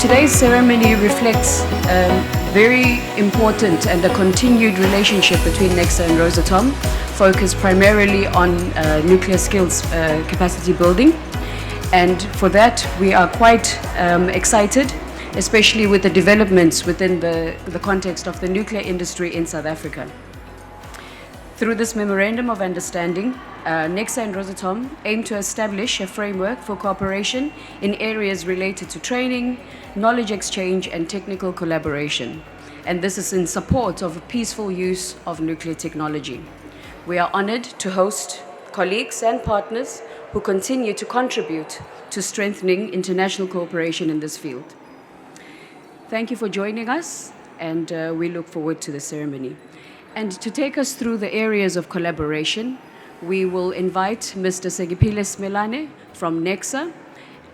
Today's ceremony reflects a very important and a continued relationship between NECSA and Rosatom, focused primarily on nuclear skills capacity building. And for that, we are quite excited, especially with the developments within the context of the nuclear industry in South Africa. Through this Memorandum of Understanding, NECSA and Rosatom aim to establish a framework for cooperation in areas related to training, knowledge exchange, and technical collaboration. And this is in support of a peaceful use of nuclear technology. We are honored to host colleagues and partners who continue to contribute to strengthening international cooperation in this field. Thank you for joining us, and we look forward to the ceremony. And to take us through the areas of collaboration, we will invite Mr. Segipile Smelane from NECSA,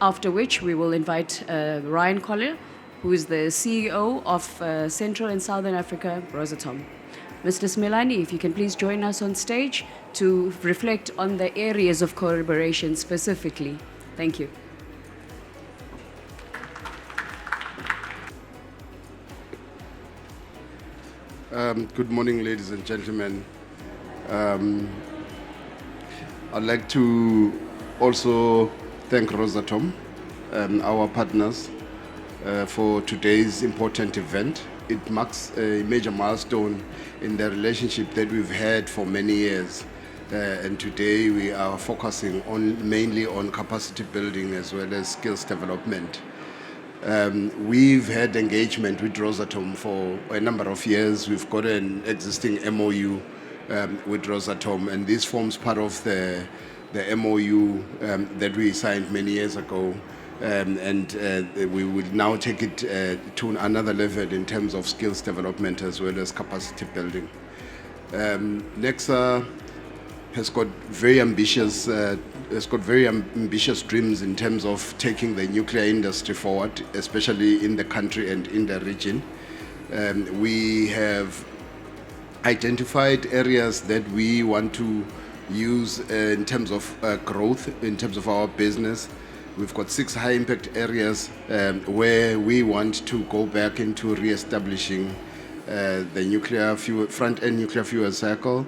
after which we will invite Ryan Collier, who is the CEO of Central and Southern Africa, Rosatom. Mr. Smelane, if you can please join us on stage to reflect on the areas of collaboration specifically. Thank you. Good morning, ladies and gentlemen. I'd like to also thank Rosatom, our partners, for today's important event. It marks a major milestone in the relationship that we've had for many years. And today we are focusing mainly on capacity building as well as skills development. We've had engagement with Rosatom for a number of years. We've got an existing MOU with Rosatom, and this forms part of the MOU that we signed many years ago. And we will now take it to another level in terms of skills development as well as capacity building. NECSA has got very ambitious dreams in terms of taking the nuclear industry forward, especially in the country and in the region. We have identified areas that we want to use in terms of growth, in terms of our business. We've got 6 high-impact areas where we want to go back into re-establishing the front-end nuclear fuel cycle.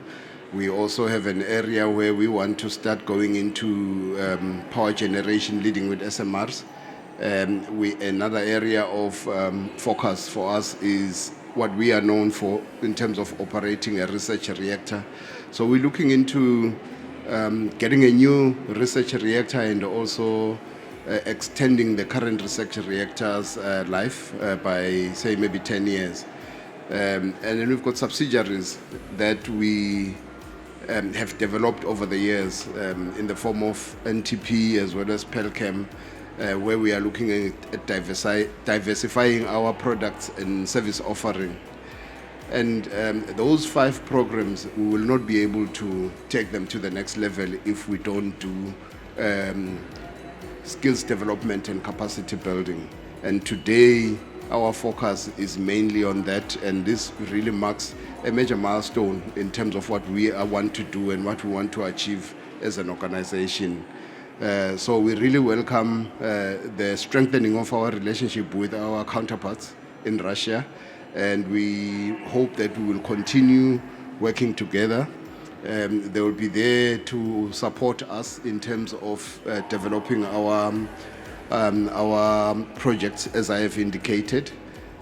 We also have an area where we want to start going into power generation, leading with SMRs. Another area of focus for us is what we are known for in terms of operating a research reactor. So we're looking into getting a new research reactor and also extending the current research reactor's life by, say, maybe 10 years. And then we've got subsidiaries that we have developed over the years in the form of NTP as well as Pelchem, where we are looking at diversifying our products and service offering. And those 5 programs, we will not be able to take them to the next level if we don't do skills development and capacity building. And today, our focus is mainly on that, and this really marks a major milestone in terms of what we want to do and what we want to achieve as an organization. So we really welcome the strengthening of our relationship with our counterparts in Russia, and we hope that we will continue working together. They will be there to support us in terms of developing our projects, as I have indicated,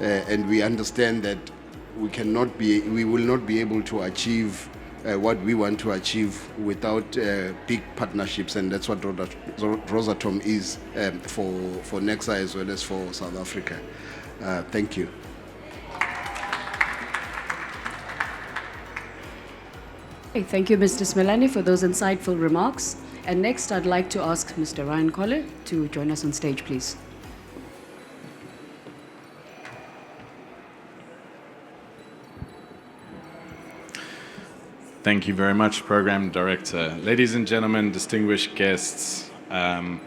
and we understand that we will not be able to achieve what we want to achieve without big partnerships, and that's what Rosatom is for NECSA as well as for South Africa. Thank you. Thank you, Mr. Smelane, for those insightful remarks. And next, I'd like to ask Mr. Ryan Collier to join us on stage, please. Thank you very much, Program Director. Ladies and gentlemen, distinguished guests, on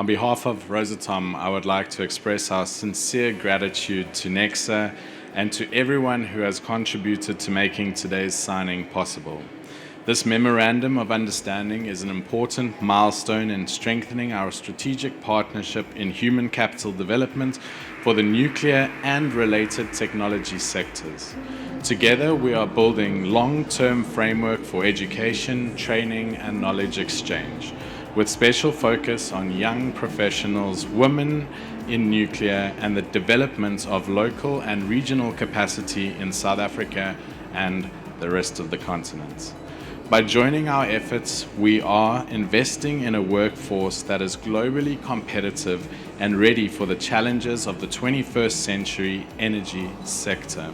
behalf of Rosatom, I would like to express our sincere gratitude to NECSA and to everyone who has contributed to making today's signing possible. This Memorandum of Understanding is an important milestone in strengthening our strategic partnership in human capital development for the nuclear and related technology sectors. Together, we are building long-term framework for education, training, and knowledge exchange, with special focus on young professionals, women in nuclear, and the development of local and regional capacity in South Africa and the rest of the continent. By joining our efforts, we are investing in a workforce that is globally competitive and ready for the challenges of the 21st century energy sector.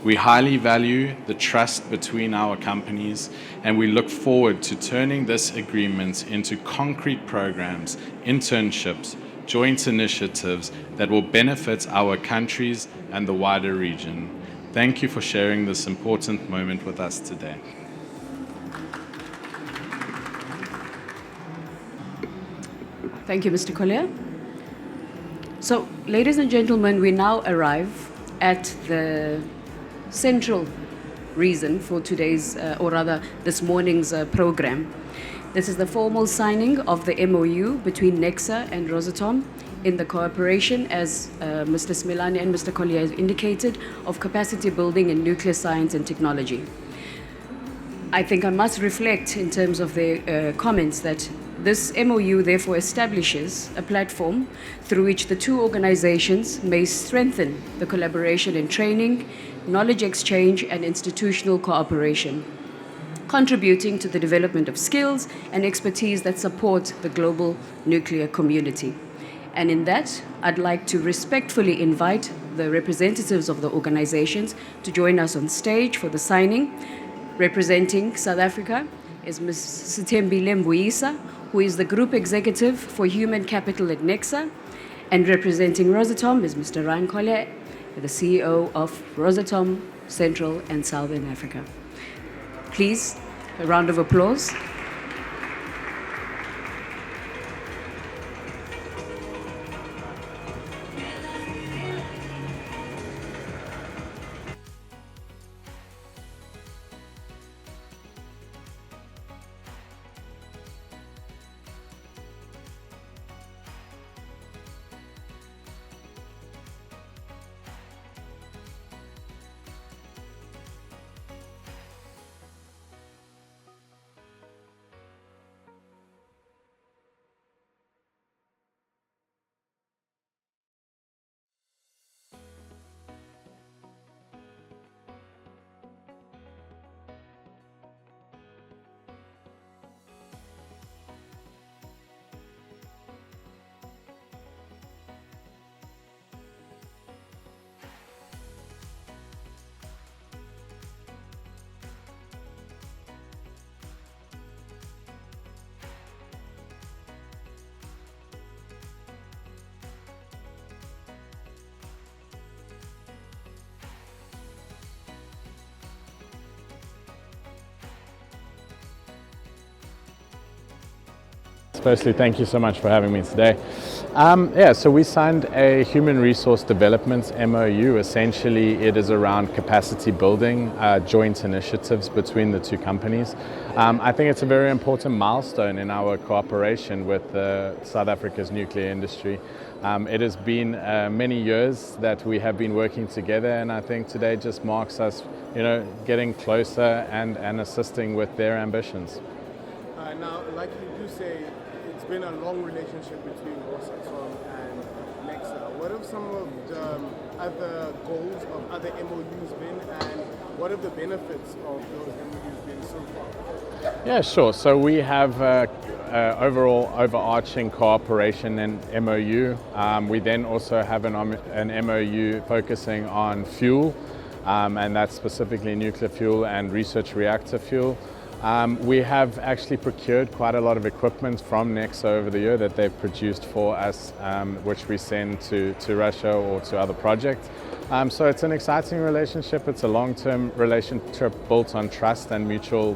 We highly value the trust between our companies, and we look forward to turning this agreement into concrete programs, internships, joint initiatives that will benefit our countries and the wider region. Thank you for sharing this important moment with us today. Thank you, Mr. Collier. So, ladies and gentlemen, we now arrive at the central reason for today's, or rather this morning's program. This is the formal signing of the MOU between NECSA and Rosatom in the cooperation, as Mr. Smilani and Mr. Collier have indicated, of capacity building in nuclear science and technology. I think I must reflect in terms of the comments that this MOU therefore establishes a platform through which the two organizations may strengthen the collaboration in training, knowledge exchange, and institutional cooperation, contributing to the development of skills and expertise that support the global nuclear community. And in that, I'd like to respectfully invite the representatives of the organizations to join us on stage for the signing. Representing South Africa is Ms. Sithembile Mbuyisa, who is the Group Executive for Human Capital at NECSA, and representing Rosatom is Mr. Ryan Collier, the CEO of Rosatom Central and Southern Africa. Please, a round of applause. Firstly, thank you so much for having me today. So we signed a human resource development MOU. Essentially, it is around capacity building, joint initiatives between the two companies. I think it's a very important milestone in our cooperation with South Africa's nuclear industry. It has been many years that we have been working together, and I think today just marks us, getting closer and assisting with their ambitions. Now, like you do say, it's been a long relationship between Rosatom and NECSA. What have some of the other goals of other MOUs been, and what have the benefits of those MOUs been so far? Yeah, sure. So we have overall overarching cooperation and MOU. We then also have an MOU focusing on fuel, and that's specifically nuclear fuel and research reactor fuel. We have actually procured quite a lot of equipment from NECSA over the year that they've produced for us, which we send to Russia or to other projects. So it's an exciting relationship. It's a long-term relationship built on trust and mutual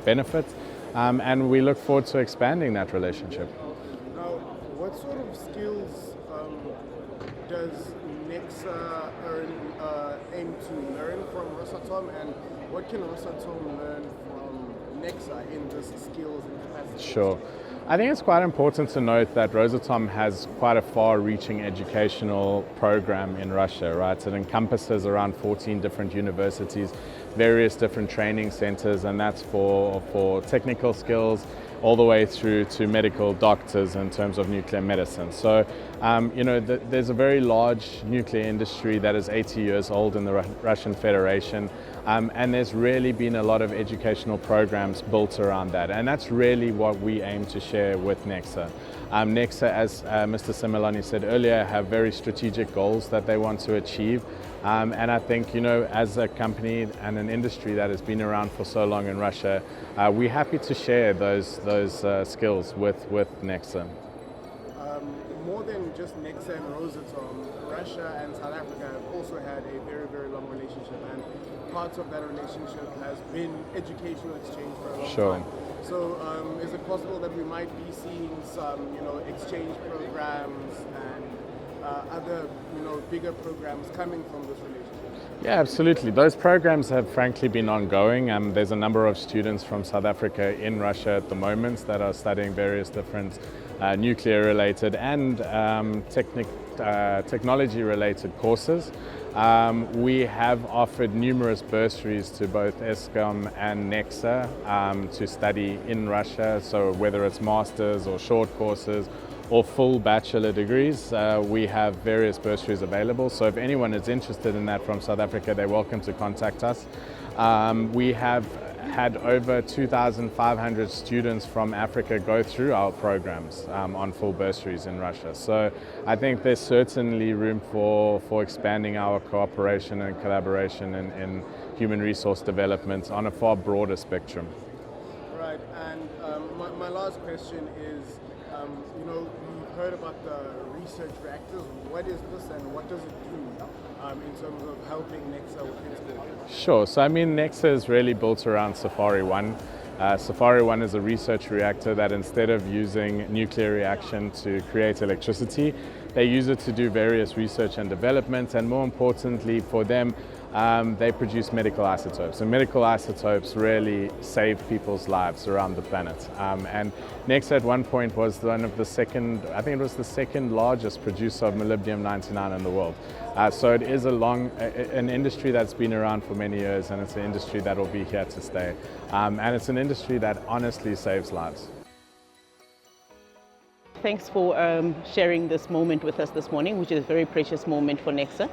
benefit, and we look forward to expanding that relationship. Now, what sort of skills does NECSA aim to learn from Rosatom, and what can Rosatom learn from NECSA in this skills and capacity? Sure. I think it's quite important to note that Rosatom has quite a far-reaching educational program in Russia, right? It encompasses around 14 different universities, various different training centers, and that's for technical skills all the way through to medical doctors in terms of nuclear medicine. So, there's a very large nuclear industry that is 80 years old in the Russian Federation, and there's really been a lot of educational programs built around that, and that's really what we aim to share with NECSA. NECSA, as Mr. Similani said earlier, have very strategic goals that they want to achieve. And I think, as a company and an industry that has been around for so long in Russia, we're happy to share those skills with NECSA. More than just NECSA and Rosatom, Russia and South Africa have also had a very, very long relationship, and part of that relationship has been educational exchange for a long time. So is it possible that we might be seeing some, exchange programs and other, bigger programs coming from this relationship? Yeah, absolutely. Those programs have frankly been ongoing. There's a number of students from South Africa in Russia at the moment that are studying various different nuclear-related and technology-related courses. We have offered numerous bursaries to both ESCOM and NECSA to study in Russia, so whether it's masters or short courses or full bachelor degrees, we have various bursaries available. So if anyone is interested in that from South Africa, they're welcome to contact us. We have had over 2,500 students from Africa go through our programs on full bursaries in Russia. So I think there's certainly room for expanding our cooperation and collaboration in human resource development on a far broader spectrum. Right, and my last question is, we've heard about the research reactors. What is this and what does it do in terms of helping NECSA with its goals? Sure. So, NECSA is really built around Safari 1. Safari 1 is a research reactor that instead of using nuclear reaction to create electricity, they use it to do various research and development, and more importantly for them, they produce medical isotopes. And medical isotopes really save people's lives around the planet. And NECSA at one point was one of the second largest producer of molybdenum-99 in the world. So it is an industry that's been around for many years, and it's an industry that will be here to stay. And it's an industry that honestly saves lives. Thanks for sharing this moment with us this morning, which is a very precious moment for NECSA.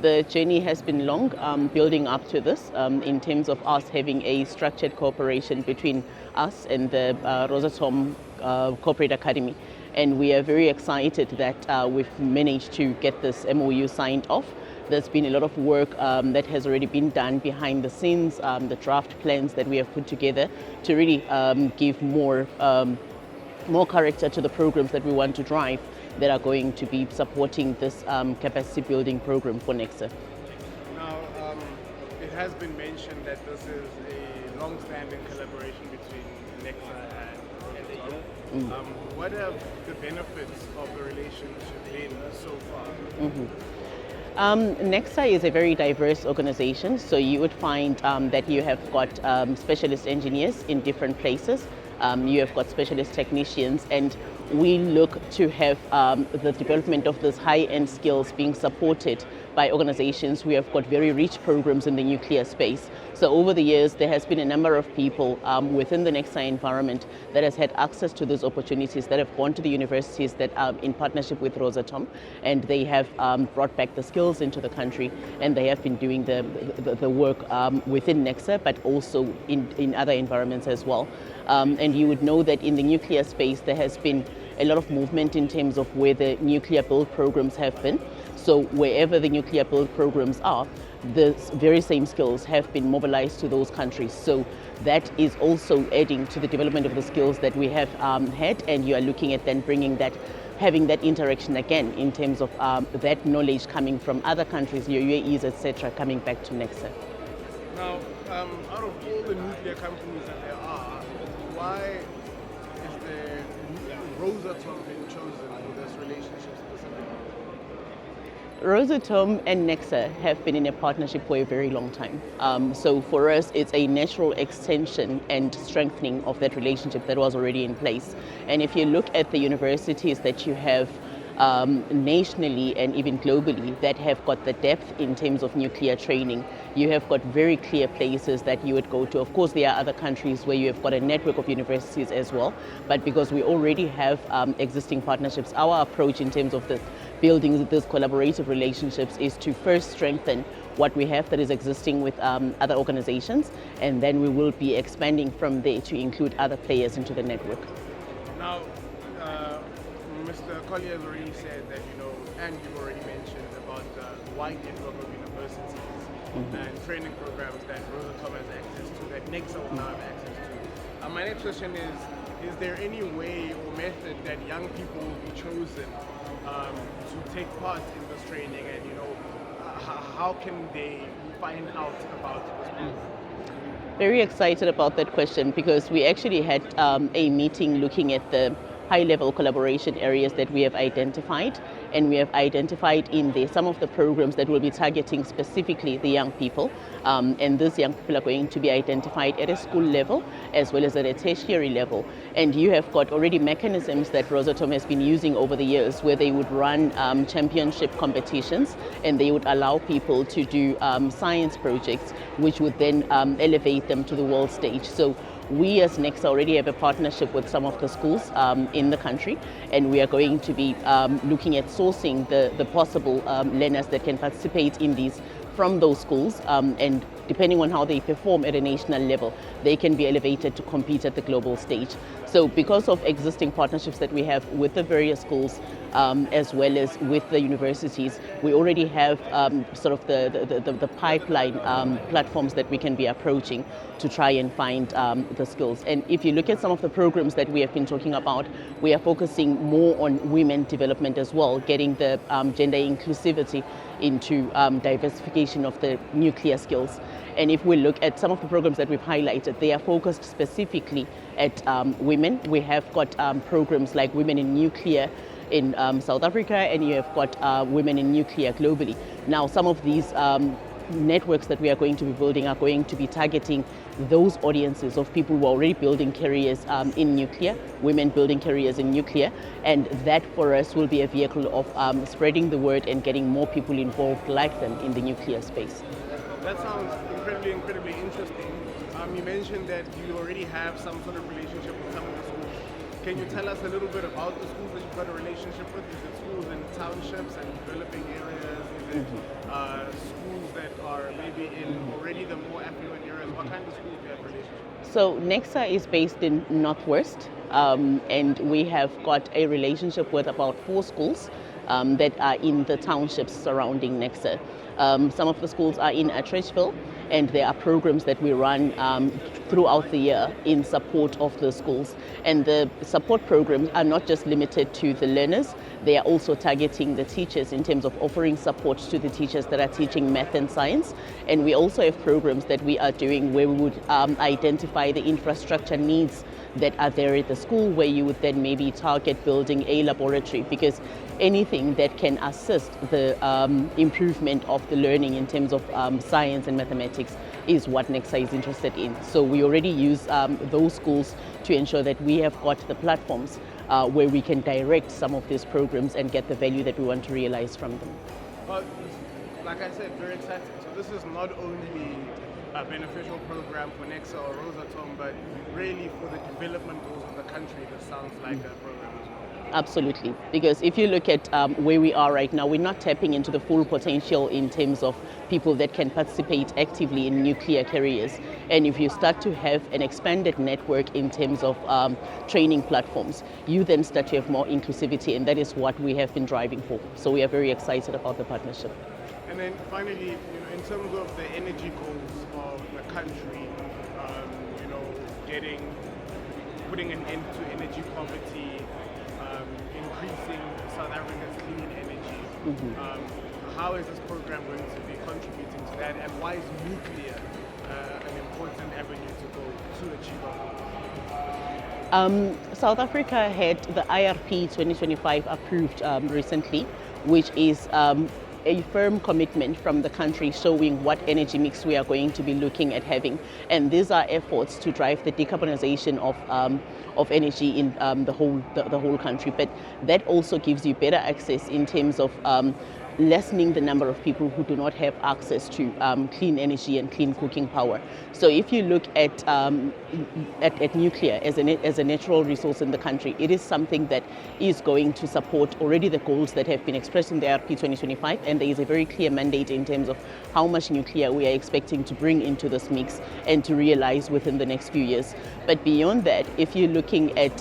The journey has been long building up to this in terms of us having a structured cooperation between us and the Rosatom Corporate Academy. And we are very excited that we've managed to get this MOU signed off. There's been a lot of work that has already been done behind the scenes, the draft plans that we have put together to really give more character to the programs that we want to drive that are going to be supporting this capacity building program for NECSA. Now, it has been mentioned that this is a long-standing collaboration between NECSA and Rosatom. What have the benefits of the relationship been so far? NECSA is a very diverse organization, so you would find that you have got specialist engineers in different places. You have got specialist technicians, and we look to have the development of those high-end skills being supported by organizations who have got very rich programs in the nuclear space. So over the years, there has been a number of people within the NECSA environment that has had access to those opportunities, that have gone to the universities that are in partnership with Rosatom, and they have brought back the skills into the country, and they have been doing the work within NECSA, but also in other environments as well. And you would know that in the nuclear space, there has been a lot of movement in terms of where the nuclear build programs have been. So wherever the nuclear build programs are, the very same skills have been mobilized to those countries. So that is also adding to the development of the skills that we have had, and you are looking at then bringing that, having that interaction again in terms of that knowledge coming from other countries, your UAEs, etc., coming back to NECSA. Now, out of all the nuclear companies that there are, why is the Rosatom being chosen for this relationship specifically? Rosatom and NECSA have been in a partnership for a very long time. So for us, it's a natural extension and strengthening of that relationship that was already in place. And if you look at the universities that you have nationally and even globally that have got the depth in terms of nuclear training, you have got very clear places that you would go to. Of course, there are other countries where you have got a network of universities as well, but because we already have existing partnerships, our approach in terms of the building these collaborative relationships is to first strengthen what we have that is existing with other organizations, and then we will be expanding from there to include other players into the network. Now, Mr. Collier has already said that, and you've already mentioned about the wide network of universities and training programs that Rosatom has access to, that NECSA will now have access to. My next question is there any way or method that young people will be chosen to take part in this training, and how can they find out about this program? Very excited about that question, because we actually had a meeting looking at the high-level collaboration areas that we have identified, and we have identified in there some of the programs that will be targeting specifically the young people, and these young people are going to be identified at a school level as well as at a tertiary level. And you have got already mechanisms that Rosatom has been using over the years where they would run championship competitions, and they would allow people to do science projects which would then elevate them to the world stage. So we as NECSA already have a partnership with some of the schools in the country, and we are going to be looking at sourcing the possible learners that can participate in these from those schools, and depending on how they perform at a national level, they can be elevated to compete at the global stage. So because of existing partnerships that we have with the various schools as well as with the universities, we already have sort of the pipeline platforms that we can be approaching to try and find the skills. And if you look at some of the programs that we have been talking about, we are focusing more on women development as well, getting the gender inclusivity into diversification of the nuclear skills. And if we look at some of the programs that we've highlighted, they are focused specifically at women. We have got programs like Women in Nuclear in South Africa, and you have got Women in Nuclear globally. Now, some of these networks that we are going to be building are going to be targeting those audiences of people who are already building careers in nuclear, women building careers in nuclear, and that for us will be a vehicle of spreading the word and getting more people involved like them in the nuclear space. That sounds incredibly interesting. You mentioned that you already have some sort of relationship with some of the schools. Can you tell us a little bit about the schools that you've got a relationship with? Is it schools in townships and developing areas? Is it schools that are maybe in already the more affluent areas? What kind of schools do you have relationships with? So NECSA is based in Northwest, and we have got a relationship with about 4 schools that are in the townships surrounding NECSA. Some of the schools are in Atteridgeville, and there are programs that we run throughout the year in support of the schools. And the support programs are not just limited to the learners, they are also targeting the teachers in terms of offering support to the teachers that are teaching math and science. And we also have programs that we are doing where we would identify the infrastructure needs that are there at the school, where you would then maybe target building a laboratory, because anything that can assist the improvement of the learning in terms of science and mathematics is what NECSA is interested in. So we already use those schools to ensure that we have got the platforms where we can direct some of these programs and get the value that we want to realize from them. Well, like I said, very exciting. So this is not only a beneficial program for NECSA or Rosatom, but really for the development goals of the country. This sounds like a program as well. Absolutely, because if you look at where we are right now, we're not tapping into the full potential in terms of people that can participate actively in nuclear careers. And if you start to have an expanded network in terms of training platforms, you then start to have more inclusivity, and that is what we have been driving for. So we are very excited about the partnership. And then finally, in terms of the energy goals of the country, putting an end to energy poverty, increasing South Africa's clean energy. How is this program going to be contributing to that, and why is nuclear an important avenue to go to achieve our goals? South Africa had the IRP 2025 approved recently, which is a firm commitment from the country showing what energy mix we are going to be looking at having. And these are efforts to drive the decarbonization of energy in the whole country. But that also gives you better access in terms of lessening the number of people who do not have access to clean energy and clean cooking power. So if you look at nuclear as a natural resource in the country, it is something that is going to support already the goals that have been expressed in the RP 2025, and there is a very clear mandate in terms of how much nuclear we are expecting to bring into this mix and to realize within the next few years. But beyond that, if you're looking at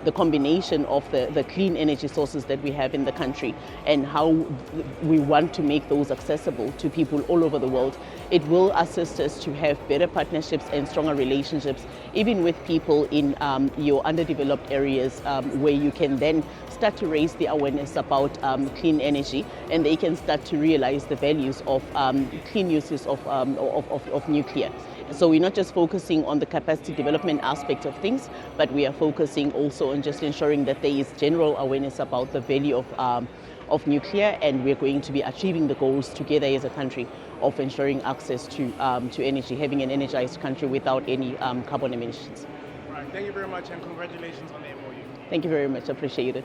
the combination of the clean energy sources that we have in the country and how we want to make those accessible to people all over the world, it will assist us to have better partnerships and stronger relationships, even with people in your underdeveloped areas, where you can then start to raise the awareness about clean energy, and they can start to realize the values of clean uses of nuclear. So we're not just focusing on the capacity development aspect of things, but we are focusing also on just ensuring that there is general awareness about the value of nuclear, and we're going to be achieving the goals together as a country of ensuring access to energy, having an energized country without any carbon emissions. Right, thank you very much and congratulations on the MOU. Thank you very much, appreciate it.